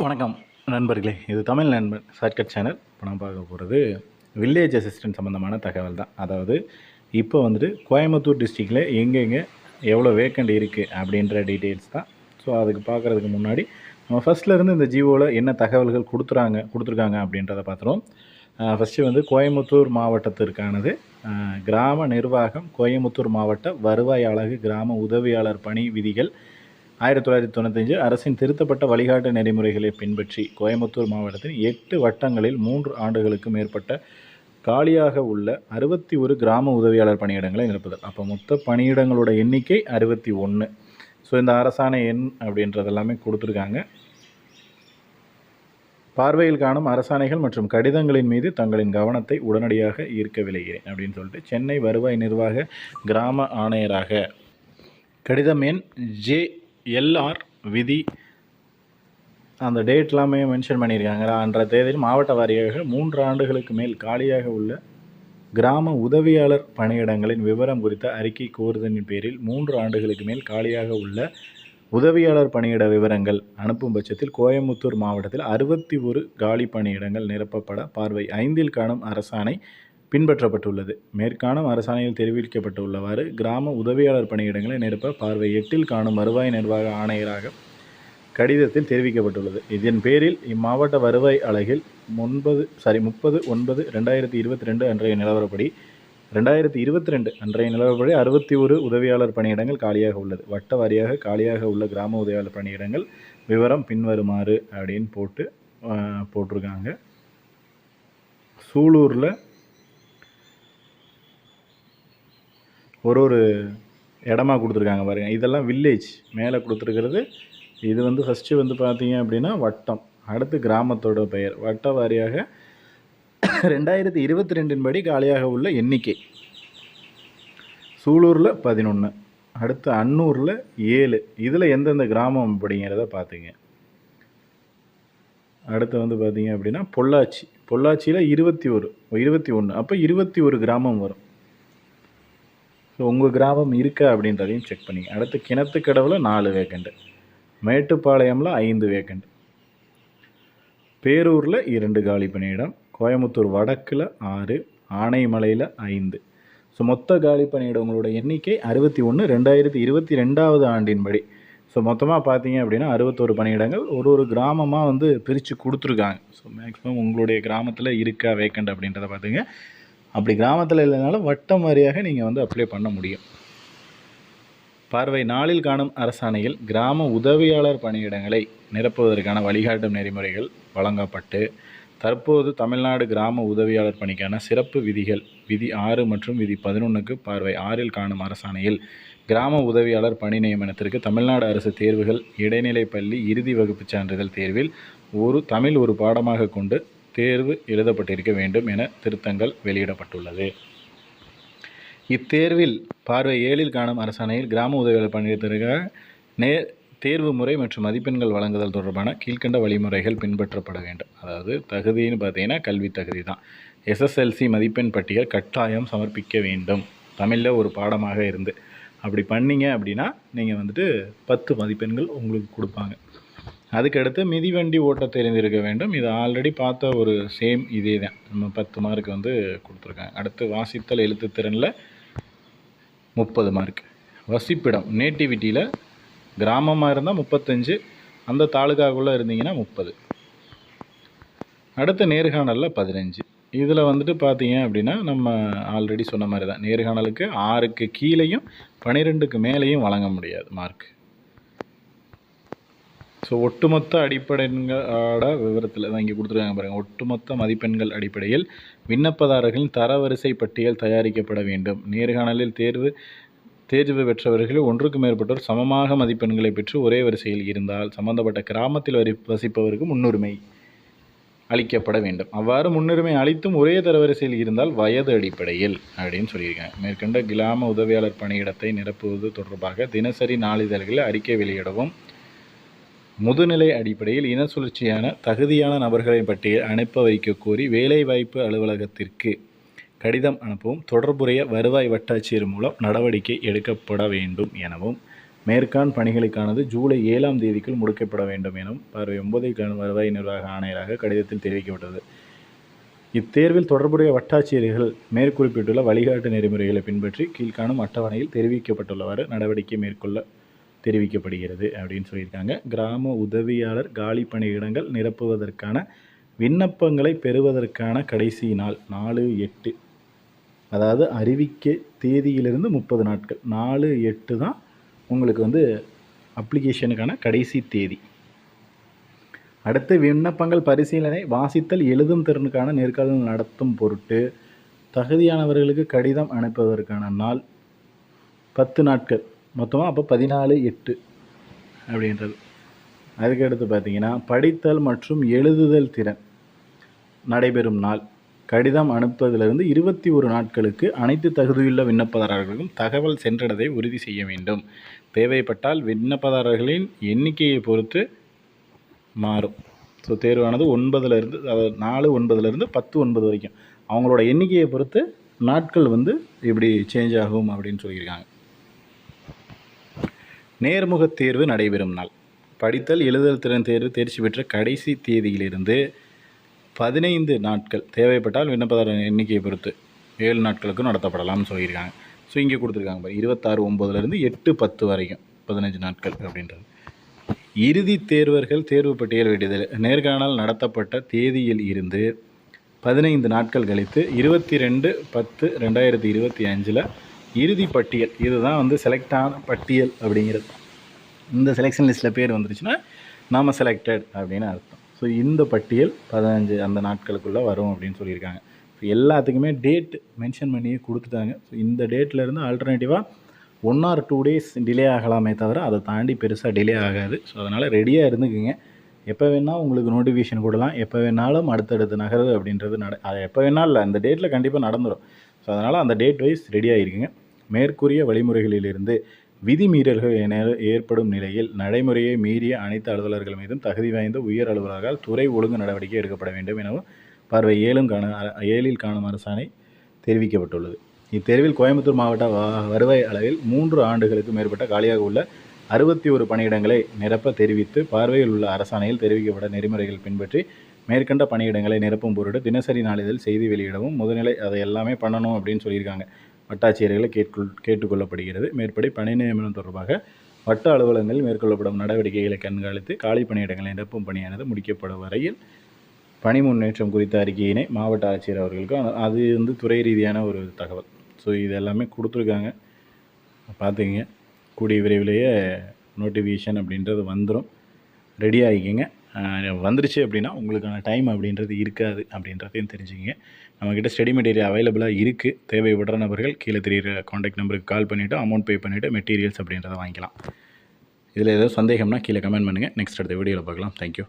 வணக்கம் நண்பர்களே, இது தமிழ் நண்பன் ஷார்ட்கட் சேனல். இப்போ நான் பார்க்க போகிறது வில்லேஜ் அசிஸ்டன்ட் சம்மந்தமான தகவல் தான். அதாவது இப்போ வந்துட்டு கோயம்புத்தூர் டிஸ்ட்ரிக்டில் எங்கெங்கே எவ்வளோ வேக்கண்ட் இருக்குது அப்படின்ற டீட்டெயில்ஸ் தான். ஸோ அதுக்கு பார்க்குறதுக்கு முன்னாடி நம்ம ஃபஸ்ட்லேருந்து இந்த ஜியோவில் என்ன தகவல்கள் கொடுத்துருக்காங்க அப்படின்றத பார்த்துருவோம். ஃபஸ்ட்டு வந்து கோயம்புத்தூர் மாவட்டத்திற்கானது கிராம நிர்வாகம், கோயம்புத்தூர் மாவட்ட வருவாய் அலகு கிராம உதவியாளர் பணி விதிகள் 1995 அரசின் திருத்தப்பட்ட வழிகாட்டு நெறிமுறைகளை பின்பற்றி கோயம்புத்தூர் மாவட்டத்தின் 8 வட்டங்களில் 3 ஆண்டுகளுக்கு மேற்பட்ட காலியாக உள்ள 61 கிராம உதவியாளர் பணியிடங்களை நிரப்புதல். அப்போ மொத்த பணியிடங்களோட எண்ணிக்கை 61. ஸோ இந்த அரசாணை எண் அப்படின்றது எல்லாமே கொடுத்துருக்காங்க. பார்வையில் காணும் அரசாணைகள் மற்றும் கடிதங்களின் மீது தங்களின் கவனத்தை உடனடியாக ஈர்க்க விளைகிறேன் அப்படின்னு சொல்லிட்டு சென்னை வருவாய் நிர்வாக கிராம ஆணையராக கடிதம் எண் JLR விதி அந்த டேட் எல்லாமே மென்ஷன் பண்ணியிருக்காங்க. அன்ற தேதியில் மாவட்ட வாரியாக 3 ஆண்டுகளுக்கு மேல் காலியாக உள்ள கிராம உதவியாளர் பணியிடங்களின் விவரம் குறித்த அறிக்கை கோருதலின் பேரில் 3 ஆண்டுகளுக்கு மேல் காலியாக உள்ள உதவியாளர் பணியிட விவரங்கள் அனுப்பும் பட்சத்தில் கோயம்புத்தூர் மாவட்டத்தில் 61 காலி பணியிடங்கள் நிரப்பப்பட பார்வை 5இல் காணும் அரசாணை பின்பற்றப்பட்டுள்ளது. மேற்காணும் அரசாணையில் தெரிவிக்கப்பட்டுள்ளவாறு கிராம உதவியாளர் பணியிடங்களை நிரப்ப பார்வை 8இல் காணும் வருவாய் நிர்வாக ஆணையராக கடிதத்தில் தெரிவிக்கப்பட்டுள்ளது. இதன் பேரில் இம்மாவட்ட வருவாய் அலகில் 30/9/2022 அன்றைய நிலவரப்படி 61 உதவியாளர் பணியிடங்கள் காலியாக உள்ளது. வட்ட வாரியாக காலியாக உள்ள கிராம உதவியாளர் பணியிடங்கள் விவரம் பின்வருமாறு அப்படின்னு போட்டிருக்காங்க. சூலூரில் ஒரு இடமா கொடுத்துருக்காங்க பாருங்கள். இதெல்லாம் வில்லேஜ் மேலே கொடுத்துருக்கிறது. இது வந்து ஃபஸ்ட்டு வந்து பார்த்தீங்க அப்படின்னா வட்டம், அடுத்து கிராமத்தோட பெயர். வட்ட வாரியாக 2022 படி காலியாக உள்ள எண்ணிக்கை. சூலூரில் 11, அடுத்து அன்னூரில் 7. இதில் எந்தெந்த கிராமம் அப்படிங்கிறத பார்த்துங்க. அடுத்து வந்து பார்த்தீங்க அப்படின்னா பொள்ளாச்சியில் 21. அப்போ 21 கிராமம் வரும். ஸோ உங்கள் கிராமம் இருக்கா அப்படின்றதையும் செக் பண்ணிங்க. அடுத்து கிணத்துக்கடவில் 4 வேக்கண்ட், மேட்டுப்பாளையமில் 5 வேக்கண்ட், பேரூரில் 2 காலி பணியிடம், கோயம்புத்தூர் வடக்கில் 6, ஆனைமலையில் 5. ஸோ மொத்த காலி பணியிடங்களோட எண்ணிக்கை 61 2022 ஆண்டின்படி. ஸோ மொத்தமாக பார்த்தீங்க அப்படின்னா 61 பணியிடங்கள் ஒரு கிராமமாக வந்து பிரித்து கொடுத்துருக்காங்க. ஸோ மேக்ஸிமம் உங்களுடைய கிராமத்தில் இருக்கா வேக்கண்ட் அப்படின்றத பார்த்துங்க. அப்படி கிராமத்தில் இல்லைனாலும் வட்டம் வாரியாக நீங்கள் வந்து அப்ளை பண்ண முடியும். பார்வை 4இல் காணும் அரசாணையில் கிராம உதவியாளர் பணியிடங்களை நிரப்புவதற்கான வழிகாட்டும் நெறிமுறைகள் வழங்கப்பட்டு தற்போது தமிழ்நாடு கிராம உதவியாளர் பணிக்கான சிறப்பு விதிகள் விதி 6 மற்றும் விதி 11க்கு பார்வை 6இல் காணும் அரசாணையில் கிராம உதவியாளர் பணி நியமனத்திற்கு தமிழ்நாடு அரசு தேர்வுகள் இடைநிலை பள்ளி இறுதி வகுப்பு சான்றிதழ் தேர்வில் தமிழ் ஒரு பாடமாக கொண்டு தேர்வு எழுதப்பட்டிருக்க வேண்டும் என திருத்தங்கள் வெளியிடப்பட்டுள்ளது. இத்தேர்வில் பார்வை 7இல் காணும் அரசாணையில் கிராம உதவியாளர் பணியிடத்திற்காக தேர்வு முறை மற்றும் மதிப்பெண்கள் வழங்குதல் தொடர்பான கீழ்கண்ட வழிமுறைகள் பின்பற்றப்பட வேண்டும். அதாவது தகுதின்னு பார்த்தீங்கன்னா கல்வி தகுதி தான். SSLC மதிப்பெண் பட்டியல் கட்டாயம் சமர்ப்பிக்க வேண்டும், தமிழில் ஒரு பாடமாக இருந்து. அப்படி பண்ணிங்க அப்படின்னா நீங்கள் வந்துட்டு 10 மதிப்பெண்கள் உங்களுக்கு கொடுப்பாங்க. அதுக்கடுத்து மிதிவண்டி ஓட்ட தெரிந்திருக்க வேண்டும். இது ஆல்ரெடி பார்த்த ஒரு சேம் இதே தான், நம்ம 10 மார்க் வந்து கொடுத்துருக்காங்க. அடுத்து வாசித்தல் எழுத்து திறனில் 30 மார்க். வசிப்பிடம் நேட்டிவிட்டியில் கிராமமாக இருந்தால் 35, அந்த தாலுகாக்குள்ளே இருந்தீங்கன்னா 30. அடுத்து நேர்காணலில் 15. இதில் வந்துட்டு பார்த்தீங்க அப்படின்னா நம்ம ஆல்ரெடி சொன்ன மாதிரி தான், நேர்காணலுக்கு 6க்கு கீழேயும் 12க்கு மேலேயும் வழங்க முடியாது மார்க். ஸோ ஒட்டுமொத்த அடிப்படைகளோட விவரத்தில் தான் இங்கே கொடுத்துருக்காங்க பாருங்கள். ஒட்டுமொத்த மதிப்பெண்கள் அடிப்படையில் விண்ணப்பதாரர்களின் தரவரிசை பட்டியல் தயாரிக்கப்பட வேண்டும். நேர்காணலில் தேர்வு பெற்றவர்கள் ஒன்றுக்கு மேற்பட்டோர் சமமாக மதிப்பெண்களை பெற்று ஒரே வரிசையில் இருந்தால் சம்பந்தப்பட்ட கிராமத்தில் வசிப்பவருக்கு முன்னுரிமை அளிக்கப்பட வேண்டும். அவ்வாறு முன்னுரிமை அளித்தும் ஒரே தரவரிசையில் இருந்தால் வயது அடிப்படையில் அப்படின்னு சொல்லியிருக்காங்க. மேற்கண்ட கிராம உதவியாளர் பணியிடத்தை நிரப்புவது தொடர்பாக தினசரி நாளிதழ்களில் அறிக்கை வெளியிடவும், முதுநிலை அடிப்படையில் இன சுழற்சியான தகுதியான நபர்களை பட்டியல் அனுப்ப வைக்க கோரி வேலைவாய்ப்பு அலுவலகத்திற்கு கடிதம் அனுப்பவும் தொடர்புடைய வருவாய் வட்டாட்சியர் மூலம் நடவடிக்கை எடுக்கப்பட வேண்டும் எனவும் மேற்காண் பணிகளுக்கானது ஜூலை 7ஆம் தேதிக்குள் முடிக்கப்பட வேண்டும் எனும் பார்வை 9 வருவாய் நிர்வாக ஆணையராக கடிதத்தில் தெரிவிக்கப்பட்டது. இத்தேர்வில் தொடர்புடைய வட்டாட்சியர்கள் மேற்குறிப்பிட்டுள்ள வழிகாட்டு நெறிமுறைகளை பின்பற்றி கீழ்காணும் அட்டவணையில் தெரிவிக்கப்பட்டுள்ளவாறு நடவடிக்கை மேற்கொள்ள தெரிவிக்கப்படுகிறது அப்படின்னு சொல்லியிருக்காங்க. கிராம உதவியாளர் காலி பணியிடங்கள் நிரப்புவதற்கான விண்ணப்பங்களை பெறுவதற்கான கடைசி நாள் 4/8, அதாவது அறிவிக்கை தேதியிலிருந்து 30 நாட்கள். 4/8 தான் உங்களுக்கு அப்ளிகேஷனுக்கான கடைசி தேதி. அடுத்து விண்ணப்பங்கள் பரிசீலனை, வாசித்தல், எழுதும் திறனுக்கான நேர்காணல் நடத்தும் பொருட்டு தகுதியானவர்களுக்கு கடிதம் அனுப்புவதற்கான நாள் 10 நாட்கள். மொத்தமாக அப்போ 14/8 அப்படின்றது. அதுக்கடுத்து பார்த்தீங்கன்னா படித்தல் மற்றும் எழுதுதல் திறன் நடைபெறும் நாள் கடிதம் அனுப்புவதிலிருந்து 21 நாட்களுக்கு அனைத்து தகுதியுள்ள விண்ணப்பதாரர்களுக்கும் தகவல் சென்றடைவதை உறுதி செய்ய வேண்டும். தேவைப்பட்டால் விண்ணப்பதாரர்களின் எண்ணிக்கையை பொறுத்து மாறும். ஸோ தேர்வானது 9லேருந்து, அதாவது 4/9லேருந்து 10/9 வரைக்கும் அவங்களோட எண்ணிக்கையை பொறுத்து நாட்கள் இப்படி சேஞ்ச் ஆகும் அப்படின்னு சொல்லியிருக்காங்க. நேர்முக தேர்வு நடைபெறும் நாள் படித்தல் எழுதல் திறன் தேர்வு தேர்ச்சி பெற்ற கடைசி தேதியிலிருந்து 15 நாட்கள், தேவைப்பட்டால் விண்ணப்பதாரர் எண்ணிக்கையை பொறுத்து 7 நாட்களுக்கும் நடத்தப்படலாம்னு சொல்லியிருக்காங்க. ஸோ இங்கே கொடுத்துருக்காங்க பாரு, 26/9லேருந்து 8/10 வரைக்கும் 15 நாட்கள் அப்படின்றது. இறுதி தேர்வர்கள் தேர்வு பட்டியல் வெளியிடுதல் நேர்காணல் நடத்தப்பட்ட தேதியில் இருந்து 15 நாட்கள் கழித்து 22/10/2025 இறுதி பட்டியல், இதுதான் செலக்டான பட்டியல் அப்படிங்கிறது. இந்த செலெக்ஷன் லிஸ்ட்டில் பேர் வந்துருச்சுன்னா நாம் செலக்டட் அப்படின்னு அர்த்தம். ஸோ இந்த பட்டியல் 15 அந்த நாட்களுக்குள்ளே வரும் அப்படின்னு சொல்லியிருக்காங்க. ஸோ எல்லாத்துக்குமே டேட் மென்ஷன் பண்ணியே கொடுத்துட்டாங்க. ஸோ இந்த டேட்லேருந்து ஆல்டர்னேட்டிவாக 1 or 2 days டிலே ஆகலாமே தவிர அதை தாண்டி பெருசாக டிலே ஆகாது. ஸோ அதனால் ரெடியாக இருந்துக்குங்க. எப்போ வேணால் உங்களுக்கு நோட்டிஃபிகேஷன் கொடுக்கலாம், எப்போ வேணாலும் அடுத்தடுத்து நகருது அப்படின்றது அது எப்போ வேணாலும் இல்லை, அந்த டேட்டில் கண்டிப்பாக நடந்துடும். ஸோ அதனால் அந்த டேட் வைஸ் ரெடியாக இருக்குங்க. மேற்கூறிய வழிமுறைகளிலிருந்து விதிமீறல்கள் ஏற்படும் நிலையில் நடைமுறையை மீறிய அனைத்து அலுவலர்கள் மீதும் தகுதி வாய்ந்த உயர் அலுவலர்களால் துறை ஒழுங்கு நடவடிக்கை எடுக்கப்பட வேண்டும் எனவும் பார்வை 7இல் காணும் அரசாணை தெரிவிக்கப்பட்டுள்ளது. இத்தேர்வில் கோயம்புத்தூர் மாவட்ட வருவாய் அளவில் 3 ஆண்டுகளுக்கு மேற்பட்ட காலியாக உள்ள 61 பணியிடங்களை நிரப்ப தெரிவித்து பார்வையில் உள்ள அரசாணையில் தெரிவிக்கப்பட்ட நெறிமுறைகள் பின்பற்றி மேற்கண்ட பணியிடங்களை நிரப்பும் பொருட்டு தினசரி நாளிதழ் செய்தி வெளியிடவும் முதுநிலை அதை எல்லாமே பண்ணணும் அப்படின்னு சொல்லியிருக்காங்க. வட்டாட்சியர்களை கேட்டுக்கொள்ளப்படுகிறது. மேற்படி பணி நியமனம் தொடர்பாக வட்ட அலுவலகங்களில் மேற்கொள்ளப்படும் நடவடிக்கைகளை கண்காணித்து காலி பணியிடங்களை நிரப்பும் பணியானது முடிக்கப்படும் வரையில் பணி முன்னேற்றம் குறித்த அறிக்கையினை மாவட்ட ஆட்சியர் அவர்களுக்கு அது துறை ரீதியான ஒரு தகவல். ஸோ இது எல்லாமே கொடுத்துருக்காங்க, பார்த்துக்கிங்க. கூடிய விரைவிலேயே நோட்டிஃபிகேஷன் அப்படின்றது வந்துடும். ரெடி ஆகிக்கிங்க. வந்துருச்சு அப்படின்னா உங்களுக்கான டைம் அப்படின்றது இருக்காது அப்படின்றதையும் தெரிஞ்சுக்கிங்க. நம்மக்கிட்ட ஸ்டடி மெட்டீரியல் அவைலபிளாக இருக்குது. தேவைப்படுற நபர்கள் கீழே தெரிகிற காண்டாக்ட் நம்பருக்கு கால் பண்ணிவிட்டு அமௌண்ட் பே பண்ணிவிட்டு மெட்டீரியல்ஸ் அப்படின்றத வாங்கிக்கலாம். இதில் ஏதாவது சந்தேகம்னா கீழே கமெண்ட் பண்ணுங்கள். நெக்ஸ்ட் அடுத்த வீடியோவில் பார்க்கலாம். தேங்க்யூ.